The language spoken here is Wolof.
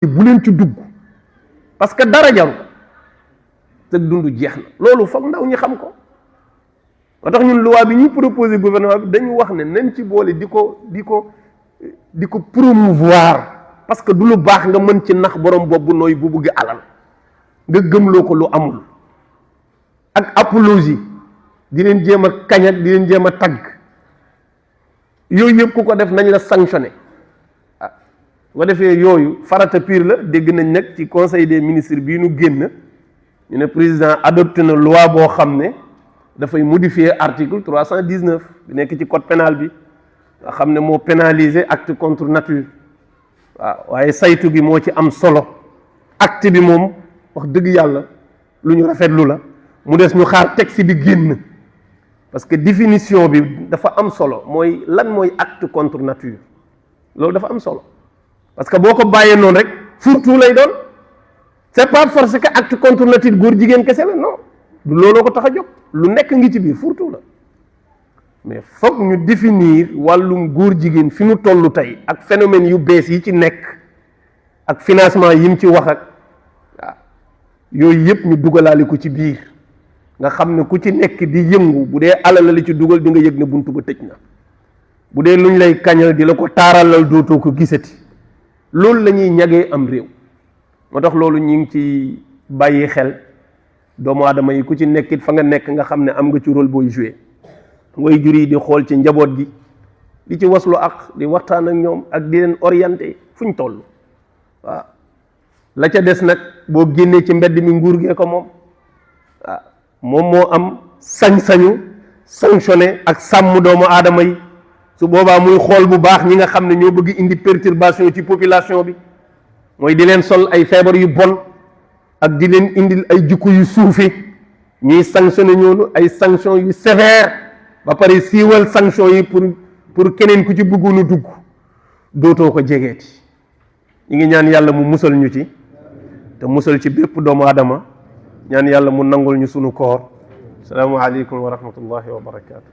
bu leen ci dugg parce que dara jaru te dundu jeex na loolu foog ndaw ñi xam ko moo tax ñun loi bi ñu proposé gouvernement bi dañu wax ne nañ ci boole di ko promouvoir parce que du lu baax nga mën ci nax borom boobu nooy bu bëgg alal nga gëmloo ko lu amul ak apologie di leen jéem a kañ ak di leen jéem a tagg yooyu yëpp ku ko def nañ la sanctionné ah bu ko defee yooyu farata pire la dégg nañ nag ci conseil des ministres bii nu génn ñu ne président adopté na loi boo xam ne dafay modifier article 319 bi nekk ci code pénal bi nga xam ne moo pénaliser acte contre nature waaw waaye saytu gi moo ci am solo acte bi moom wax dëgg yàlla lu ñu rafetlu la mu des ñu xaar texte bi génn parce que définition bi dafa am solo mooy lan mooy acte contre nature loolu dafa am solo parce que boo ko bàyyee noonu rek fourre-tout lay doon c'est pas forcé que acte contre nature góor jigéen kese la non du looloo ko tax a jóg lu nekk ngi ci biir fourre-tout la mais foog ñu définir wàllum góor jigéen fi mu toll tey ak phénomène yu bees yi ci nekk ak financement yi mu ci wax ak waaw yooyu yëpp ñu dugalaale ko ci biir nga xam ne ku ci nekk di yëngu bu dee alal la ci dugal di nga yëg ne buntu ba tëj na bu dee luñ lay kañal di la ko taaralal dootoo ko gisati loolu la ñuy ñagee am réew moo tax loolu ñu ngi ci bàyyi xel doomu aadama yi ku ci nekkit fa nga nekk nga xam ne am nga ci rôle booy joué way jur yi di xool ci njaboot gi di ci waslu ak di waxtaan ak ñoom ak di leen orienté fuñ toll waaw la ca des nag boo génnee ci mbedd mi nguur gee ko moom waaw moom moo am sañ-sañu sanctionné ak sàmm doomu aadama yi su boobaa muy xool bu baax ñi nga xam ne ñoo bëgg indi perturbation ci population bi mooy di leen sol ay feebar yu bon ak di leen indil ay jikko yu suufe ñuy sanctionné ñoonu ay sanction yu sévère ba pare siiwal sanction yi pour keneen ku ci bëggoon a dugg dootoo ko jegeeti ñi ngi ñaan yàlla mu musal ñu ci te musal ci bépp doomu aadama ñaan yàlla mu nangul ñu sunu koor assalaamu aleykum wa rahmatullahi wa barakaatu